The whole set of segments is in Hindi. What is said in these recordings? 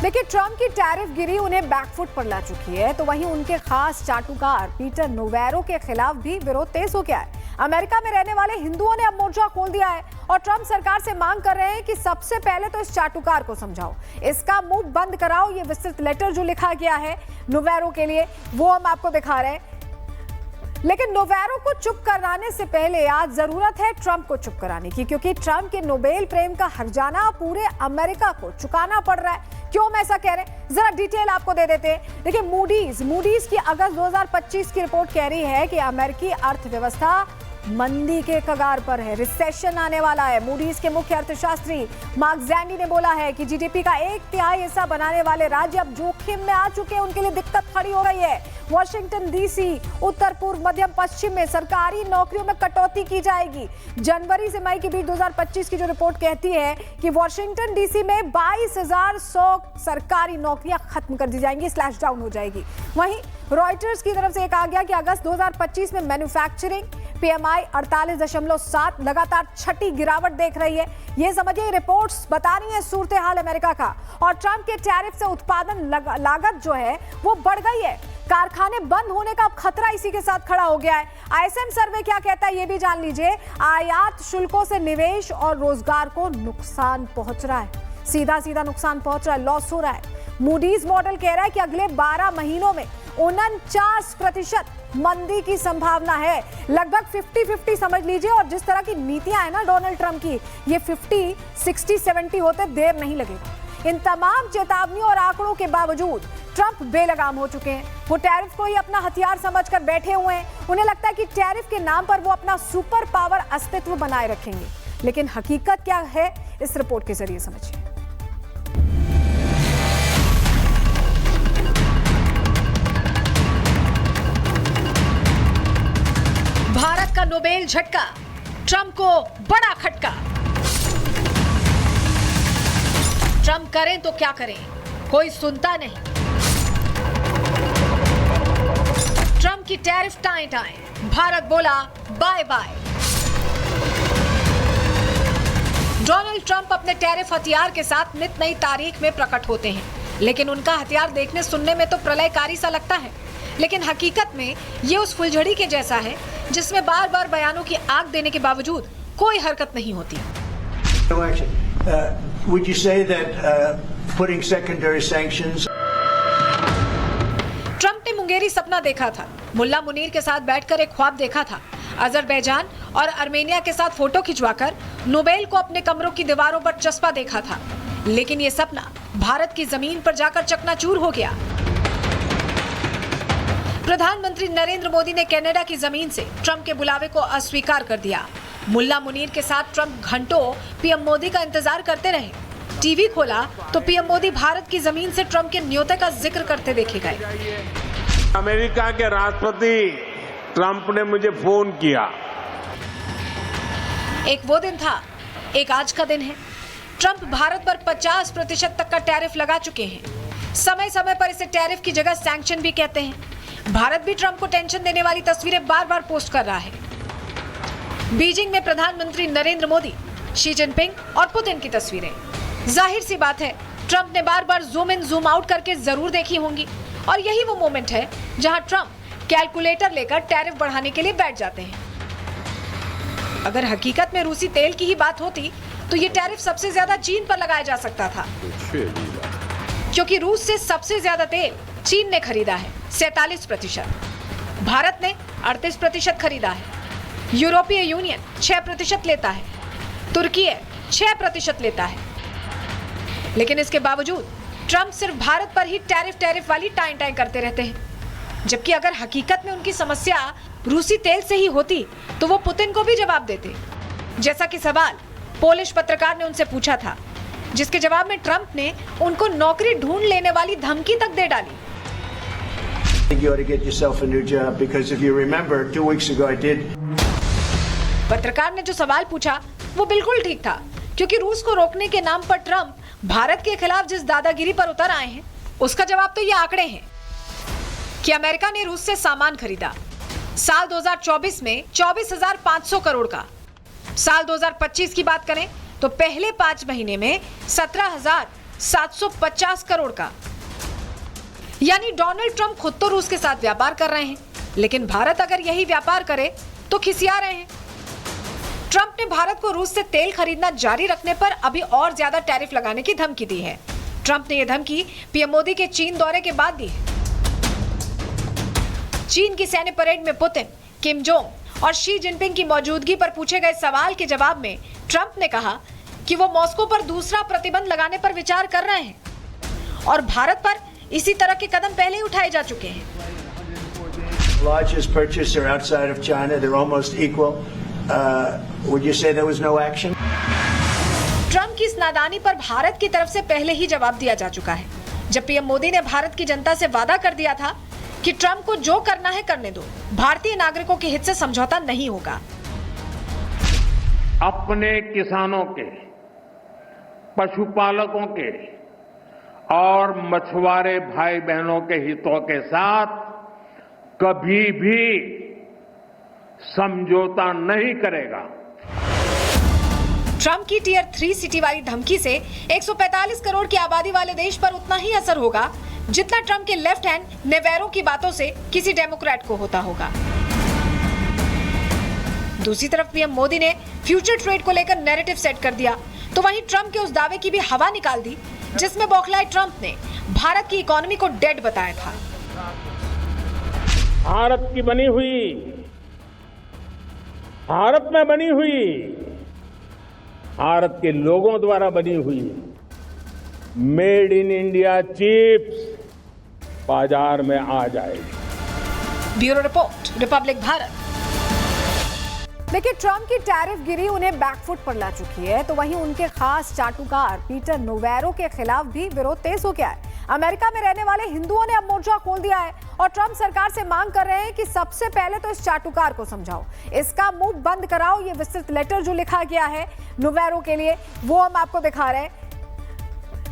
देखिए, ट्रंप की टैरिफ गिरी उन्हें बैकफुट पर ला चुकी है, तो वहीं उनके खास चाटुकार पीटर नोवेरो के खिलाफ भी विरोध तेज हो गया है। अमेरिका में रहने वाले हिंदुओं ने अब मोर्चा खोल दिया है और ट्रंप सरकार से मांग कर रहे हैं कि सबसे पहले तो इस चाटुकार को समझाओ, इसका मुंह बंद कराओ। ये विस्तृत लेटर जो लिखा गया है नोवेरो के लिए, वो हम आपको दिखा रहे हैं। लेकिन नोवेरो को चुप कराने से पहले आज जरूरत है ट्रंप को चुप कराने की, क्योंकि ट्रंप के नोबेल प्रेम का हर्जाना पूरे अमेरिका को चुकाना पड़ रहा है। क्यों हम ऐसा कह रहे हैं, जरा डिटेल आपको दे देते हैं। देखिए, मूडीज की अगस्त 2025 की रिपोर्ट कह रही है कि अमेरिकी अर्थव्यवस्था मंदी के कगार पर है, रिसेशन आने वाला है। मूडीज के मुख्य अर्थशास्त्री मार्क जैंडी ने बोला है कि जीडीपी का 1/3 हिस्सा बनाने वाले राज्य अब जोखिम में आ चुके हैं, उनके लिए दिक्कत खड़ी हो गई है। वॉशिंगटन डीसी, उत्तर पूर्व, मध्यम पश्चिम में सरकारी नौकरियों में कटौती की जाएगी। जनवरी से मई के बीच 2025 की जो रिपोर्ट कहती है कि वॉशिंगटन डीसी में 22,100 सरकारी नौकरियां खत्म कर दी जाएंगी, स्लैश डाउन हो जाएगी। वहीं रॉयटर्स की तरफ से एक आ गया कि अगस्त 2025 में मैन्युफैक्चरिंग पीएमआई 48.7 लगातार छठी गिरावट देख रही है। ये समझिए, रिपोर्ट्स बता रही है सूरत हाल अमेरिका का। और ट्रंप के टैरिफ से उत्पादन लागत जो है वो बढ़ गई है। कारखाने बंद होने का अब खतरा इसी के साथ खड़ा हो गया है। आईएसएम सर्वे क्या कहता है ये भी जान लीजिए। आयात शुल्कों से निवेश और रोजगार को नुकसान पहुंच रहा है, सीधा नुकसान पहुंच रहा है, लॉस हो रहा है। मूडीज मॉडल कह रहा है कि अगले 12 महीनों में 49% मंदी की संभावना है। लगभग 50-50 समझ लीजिए। और जिस तरह की नीतियां है ना डोनाल्ड ट्रंप की, ये 50-60-70 होते देर नहीं लगेगा। इन तमाम चेतावनियों और आंकड़ों के बावजूद ट्रंप बेलगाम हो चुके हैं। वो टैरिफ को ही अपना हथियार समझकर बैठे हुए हैं। उन्हें लगता है कि टैरिफ के नाम पर वो अपना सुपर पावर अस्तित्व बनाए रखेंगे। लेकिन हकीकत क्या है, इस रिपोर्ट के जरिए समझिए। भारत का नोबेल झटका, ट्रंप को बड़ा खटका। ट्रंप करें तो क्या करें, कोई सुनता नहीं। ट्रंप की टैरिफ टाएं, भारत बोला बाय बाय। डोनाल्ड ट्रंप अपने टैरिफ हथियार के साथ नित नई तारीख में प्रकट होते हैं, लेकिन उनका हथियार देखने सुनने में तो प्रलयकारी सा लगता है, लेकिन हकीकत में ये उस फुलझड़ी के जैसा है जिसमें बार बार बयानों की आग देने के बावजूद कोई हरकत नहीं होती। Would you say that putting secondary sanctions? Trump ने मुंगेरी सपना देखा था, मुल्ला मुनीर के साथ बैठकर एक ख्वाब देखा था, अजरबैजान और आर्मेनिया के साथ फोटो खिंचवाकर नोबेल को अपने कमरों की दीवारों पर चस्पा देखा था। लेकिन ये सपना भारत की जमीन पर जाकर चकनाचूर हो गया। प्रधानमंत्री नरेंद्र मोदी ने कनाडा की जमीन से ट्रंप के बुलावे को अस्वीकार कर दिया। मुल्ला मुनीर के साथ ट्रंप घंटों पीएम मोदी का इंतजार करते रहे। टीवी खोला तो पीएम मोदी भारत की जमीन से ट्रंप के न्योते का जिक्र करते देखे गए। अमेरिका के राष्ट्रपति ट्रंप ने मुझे फोन किया। एक वो दिन था, एक आज का दिन है। ट्रंप भारत पर 50% तक का टैरिफ लगा चुके हैं। समय समय पर इसे टैरिफ की जगह सैंक्शन भी कहते हैं। भारत भी ट्रंप को टेंशन देने वाली तस्वीरें बार बार पोस्ट कर रहा है। बीजिंग में प्रधानमंत्री नरेंद्र मोदी, शी जिनपिंग और पुतिन की तस्वीरें। जाहिर सी बात है, ट्रंप ने बार बार जूम इन जूम आउट करके जरूर देखी होंगी। और यही वो मोमेंट है जहां ट्रंप कैलकुलेटर लेकर टैरिफ बढ़ाने के लिए बैठ जाते हैं। अगर हकीकत में रूसी तेल की ही बात होती तो ये टैरिफ सबसे ज्यादा चीन पर लगाया जा सकता था, क्योंकि रूस से सबसे ज्यादा तेल चीन ने खरीदा है 47%, भारत ने 38% खरीदा है, यूरोपीय यूनियन 6% लेता है, तुर्की 6% लेता है। लेकिन इसके बावजूद ट्रंप सिर्फ भारत पर ही टैरिफ वाली टाएं करते रहते हैं, जबकि अगर हकीकत में उनकी समस्या रूसी तेल से ही होती तो वो पुतिन को भी जवाब देते। जैसा कि सवाल पोलिश पत्रकार ने उनसे पूछा था, जिसके जवाब में ट्रंप ने उनको नौकरी ढूंढ लेने वाली धमकी तक दे डाली। You ought to get yourself a new job because if you remember 2 weeks ago I did. पत्रकार ने जो सवाल पूछा वो बिल्कुल ठीक था, क्योंकि रूस को रोकने के नाम पर ट्रंप भारत के खिलाफ जिस दादागिरी पर उतर आए हैं, उसका जवाब तो ये आंकड़े हैं कि अमेरिका ने रूस से सामान खरीदा साल 2024 में 24,500 करोड़ का। साल 2025 की बात करें तो पहले 5 महीने में 17,000 750 करोड़ का। यानी डोनाल्ड ट्रंप खुद तो रूस के साथ व्यापार कर रहे हैं, लेकिन भारत अगर यही व्यापार करे तो खिसिया रहे हैं। ट्रंप ने भारत को रूस से तेल खरीदना जारी रखने पर अभी और ज्यादा टैरिफ लगाने की धमकी दी है। ट्रंप ने यह धमकी पीएम मोदी के चीन दौरे के बाद दी है। चीन की सैन्य परेड में पुतिन, किम जोंग और शी जिनपिंग की मौजूदगी पर पूछे गए सवाल के जवाब में ट्रंप ने कहा कि वो मॉस्को पर दूसरा प्रतिबंध लगाने पर विचार कर रहे हैं और भारत पर इसी तरह के कदम पहले ही उठाए जा चुके हैं। Largest purchaser outside of China, they're almost equal. Would you say there was no action? Trump की इस नादानी पर भारत की तरफ से पहले ही जवाब दिया जा चुका है, जब पीएम मोदी ने भारत की जनता से वादा कर दिया था कि ट्रंप को जो करना है करने दो, भारतीय नागरिकों के हित से समझौता नहीं होगा। अपने किसानों के, पशुपालकों के और मछुआरे भाई बहनों के हितों के साथ कभी भी समझौता नहीं करेगा। ट्रंप की टियर 3 सिटी वाली धमकी से 145 करोड़ की आबादी वाले देश पर उतना ही असर होगा जितना ट्रंप के लेफ्ट हैंड नेवेरो की बातों से किसी डेमोक्रेट को होता होगा। दूसरी तरफ पीएम मोदी ने फ्यूचर ट्रेड को लेकर नैरेटिव सेट कर दिया, तो वहीं ट्रंप के उस दावे की भी हवा निकाल दी जिसमें बौखलाए ट्रंप ने भारत की इकोनॉमी को डेड बताया था। भारत की बनी हुई, भारत में बनी हुई, भारत के लोगों द्वारा बनी हुई मेड इन इंडिया चिप्स बाजार में आ जाएगी। Bureau report, Republic Bharat. देखिए, ट्रंप की टैरिफ गिरी उन्हें बैकफुट पर ला चुकी है, तो वहीं उनके खास चाटुकार पीटर नोवेरो के खिलाफ भी विरोध तेज हो गया है। अमेरिका में रहने वाले हिंदुओं ने अब मोर्चा खोल दिया है और ट्रंप सरकार से मांग कर रहे हैं कि सबसे पहले तो इस चाटुकार को समझाओ, इसका मुंह बंद कराओ। ये विस्तृत लेटर जो लिखा गया है नोवेरो के लिए, वो हम आपको दिखा रहे हैं।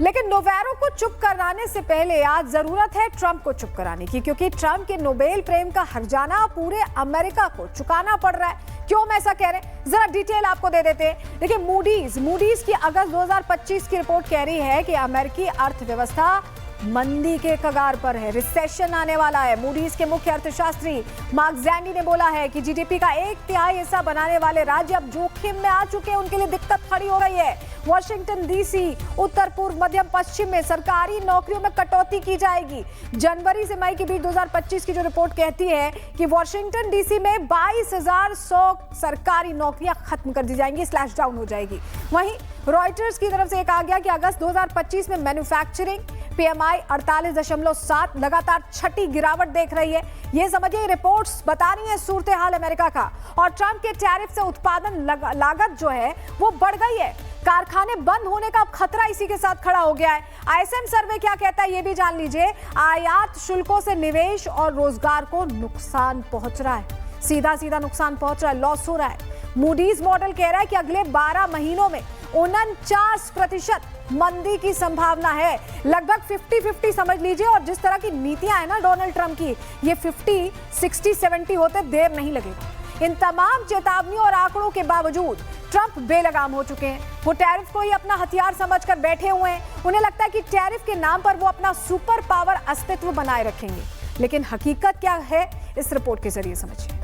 लेकिन नोवेरो को चुप कराने से पहले आज जरूरत है ट्रंप को चुप कराने की, क्योंकि ट्रंप के नोबेल प्रेम का हर्जाना पूरे अमेरिका को चुकाना पड़ रहा है। क्यों हम ऐसा कह रहे हैं, जरा डिटेल आपको दे देते हैं। देखिए, मूडीज की अगस्त 2025 की रिपोर्ट कह रही है कि अमेरिकी अर्थव्यवस्था मंदी के कगार पर है, रिसेशन आने वाला है। मूडीज के मुख्य अर्थशास्त्री मार्क जैंडी ने बोला है कि जीडीपी का 1/3 हिस्सा बनाने वाले राज्य अब जोखिम में आ चुके हैं, उनके लिए दिक्कत खड़ी हो गई है। वॉशिंगटन डीसी, उत्तर पूर्व, मध्यम पश्चिम में सरकारी नौकरियों में कटौती की जाएगी। जनवरी से मई के बीच 2025 की जो रिपोर्ट कहती है कि वॉशिंगटन डीसी में 22,100 सरकारी नौकरियां खत्म कर दी जाएंगी, स्लैश डाउन हो जाएगी। वहीं रॉयटर्स की तरफ से एक आ गया कि अगस्त 2025 में मैन्युफैक्चरिंग पीएमआई 48.7 लगातार छठी गिरावट देख रही है। ये समझिए, रिपोर्ट्स बता रही है सूरत हाल अमेरिका का। और ट्रंप के टैरिफ से उत्पादन लागत जो है वो बढ़ गई है। कारखाने बंद होने का अब खतरा इसी के साथ खड़ा हो गया है। आईएसएम सर्वे क्या कहता है ये भी जान लीजिए। आयात शुल्कों से निवेश और रोजगार को नुकसान पहुंच रहा है, सीधा नुकसान पहुंच रहा है, लॉस हो रहा है। मूडीज मॉडल कह रहा है कि अगले 12 महीनों में 49% मंदी की संभावना है, लगभग 50-50 समझ लीजिए। और जिस तरह की नीतियां है ना डोनाल्ड ट्रंप की, ये 50, 60, 70 होते देर नहीं लगेगा। इन तमाम चेतावनियों और आंकड़ों के बावजूद ट्रंप बेलगाम हो चुके हैं। वो टैरिफ को ही अपना हथियार समझकर बैठे हुए हैं। उन्हें लगता है कि टैरिफ के नाम पर वो अपना सुपर पावर अस्तित्व बनाए रखेंगे, लेकिन हकीकत क्या है इस रिपोर्ट के जरिए समझिए।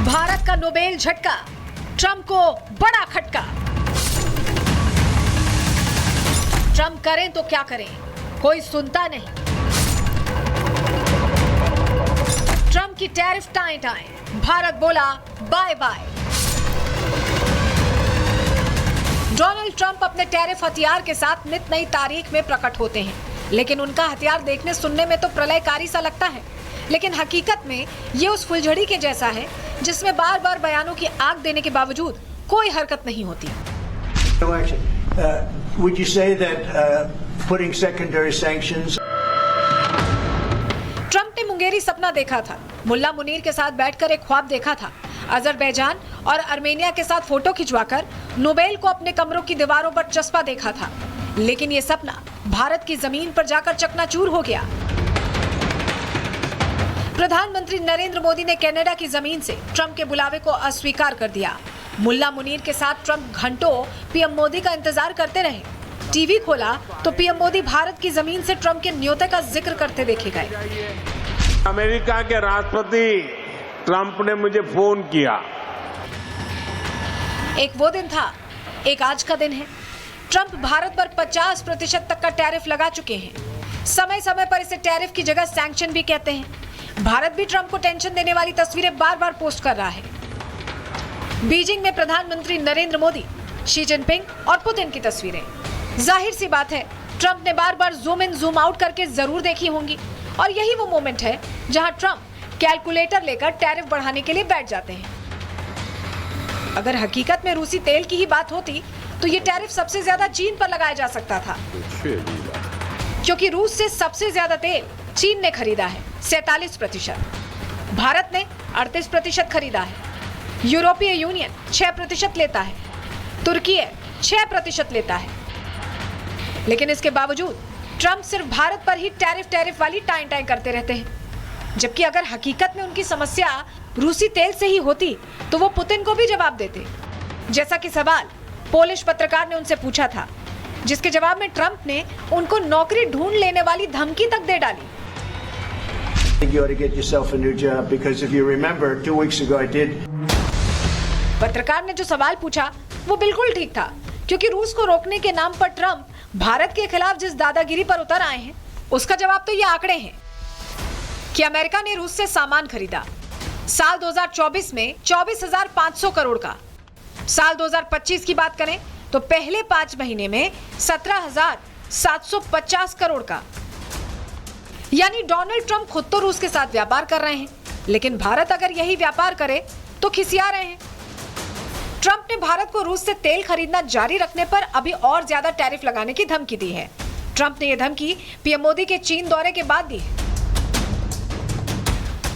भारत का नोबेल झटका, ट्रंप को बड़ा खटका। ट्रंप करें तो क्या करें, कोई सुनता नहीं। ट्रंप की टैरिफ टाएं, भारत बोला बाय बाय। डोनाल्ड ट्रंप अपने टैरिफ हथियार के साथ नित नई तारीख में प्रकट होते हैं, लेकिन उनका हथियार देखने सुनने में तो प्रलयकारी सा लगता है, लेकिन हकीकत में ये उस फुलझड़ी के जैसा है जिसमें बार बार बयानों की आग देने के बावजूद कोई हरकत नहीं होती। Would you say that putting secondary sanctions? Trump ने मुंगेरी सपना देखा था, मुल्ला मुनीर के साथ बैठकर एक ख्वाब देखा था, अजरबैजान और आर्मेनिया के साथ फोटो खिंचवाकर नोबेल को अपने कमरों की दीवारों पर चस्पा देखा था, लेकिन ये सपना भारत की जमीन पर जाकर चकनाचूर हो गया। प्रधानमंत्री नरेंद्र मोदी ने कनाडा की जमीन से ट्रंप के बुलावे को अस्वीकार कर दिया। मुल्ला मुनीर के साथ ट्रंप घंटों पीएम मोदी का इंतजार करते रहे। टीवी खोला तो पीएम मोदी भारत की जमीन से ट्रंप के न्योते का जिक्र करते देखे गए। अमेरिका के राष्ट्रपति ट्रंप ने मुझे फोन किया। एक वो दिन था, एक आज का दिन है। ट्रंप भारत पर 50% तक का टैरिफ लगा चुके हैं। समय समय पर इसे टैरिफ की जगह सैंक्शन भी कहते हैं। भारत भी ट्रंप को टेंशन देने वाली तस्वीरें बार बार पोस्ट कर रहा है। बीजिंग में प्रधानमंत्री नरेंद्र मोदी, शी जिनपिंग और पुतिन की तस्वीरें। जाहिर सी बात है, ट्रंप ने बार बार जूम इन जूम आउट करके जरूर देखी होंगी और यही वो मोमेंट है जहां ट्रंप कैलकुलेटर लेकर टैरिफ बढ़ाने के लिए बैठ जाते हैं। अगर हकीकत में रूसी तेल की ही बात होती तो ये टैरिफ सबसे ज्यादा चीन पर लगाया जा सकता था, क्योंकि रूस से सबसे ज्यादा तेल चीन ने खरीदा है 47%, भारत ने 38% खरीदा है, यूरोपीय यूनियन 6% लेता है, तुर्की 6% लेता है। लेकिन इसके बावजूद ट्रंप सिर्फ भारत पर ही टैरिफ वाली टाइम करते रहते हैं, जबकि अगर हकीकत में उनकी समस्या रूसी तेल से ही होती तो वो पुतिन को भी जवाब देते। जैसा कि सवाल पोलिश पत्रकार ने उनसे पूछा था, जिसके जवाब में ट्रंप ने उनको नौकरी ढूंढ लेने वाली धमकी तक दे डाली। You ought to get yourself a new job because if you remember 2 weeks ago I did. पत्रकार ने जो सवाल पूछा वो बिल्कुल ठीक था, क्योंकि रूस को रोकने के नाम पर ट्रंप भारत के खिलाफ जिस दादागिरी पर उतर आए हैं, उसका जवाब तो ये आंकड़े हैं कि अमेरिका ने रूस से सामान खरीदा साल 2024 में 24,500 करोड़ का। साल 2025 की बात करें तो पहले 5 महीने में 17,750 करोड़ का। यानी डोनाल्ड ट्रंप खुद तो रूस के साथ व्यापार कर रहे हैं, लेकिन भारत अगर यही व्यापार करे तो खिसिया रहे हैं। ट्रंप ने भारत को रूस से तेल खरीदना जारी रखने पर अभी और ज्यादा टैरिफ लगाने की धमकी दी है। ट्रंप ने यह धमकी पीएम मोदी के चीन दौरे के बाद दी है।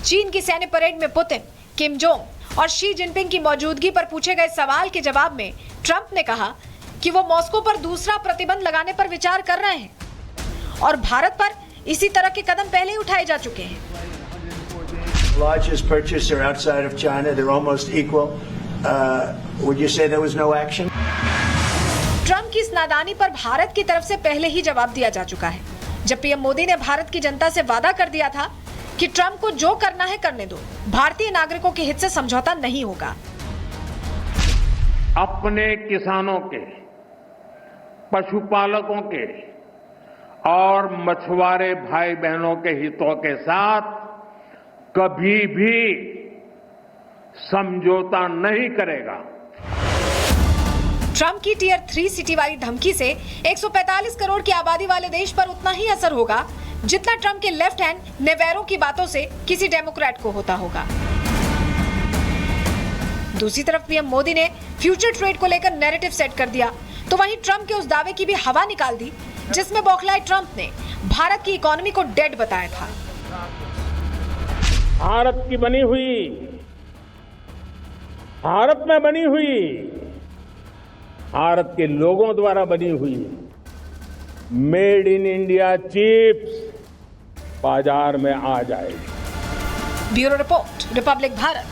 चीन की सैन्य परेड में पुतिन, किम जोंग और शी जिनपिंग की मौजूदगी पर पूछे गए सवाल के जवाब में ट्रंप ने कहा कि वो मॉस्को पर दूसरा प्रतिबंध लगाने पर विचार कर रहे हैं और भारत पर इसी तरह के कदम पहले ही उठाए जा चुके हैं। Largest purchaser outside of China, they're almost equal. Would you say there was no action? Trump की इस नादानी पर भारत की तरफ से पहले ही जवाब दिया जा चुका है, जब पीएम मोदी ने भारत की जनता से वादा कर दिया था कि ट्रंप को जो करना है करने दो, भारतीय नागरिकों के हित से समझौता नहीं होगा। अपने किसानों के, पशुपालकों के और मछुआरे भाई बहनों के हितों के साथ कभी भी समझौता नहीं करेगा। ट्रंप की टियर 3 सिटी वाली धमकी से 145 करोड़ की आबादी वाले देश पर उतना ही असर होगा जितना ट्रंप के लेफ्ट हैंड नेवेरो की बातों से किसी डेमोक्रेट को होता होगा। दूसरी तरफ पीएम मोदी ने फ्यूचर ट्रेड को लेकर नैरेटिव सेट कर दिया, तो वहीं ट्रंप के उस दावे की भी हवा निकाल दी जिसमें बौखलाए ट्रंप ने भारत की इकोनॉमी को डेड बताया था। भारत की बनी हुई, भारत में बनी हुई, भारत के लोगों द्वारा बनी हुई मेड इन इंडिया चिप्स बाजार में आ जाएगी। Bureau report, Republic Bharat.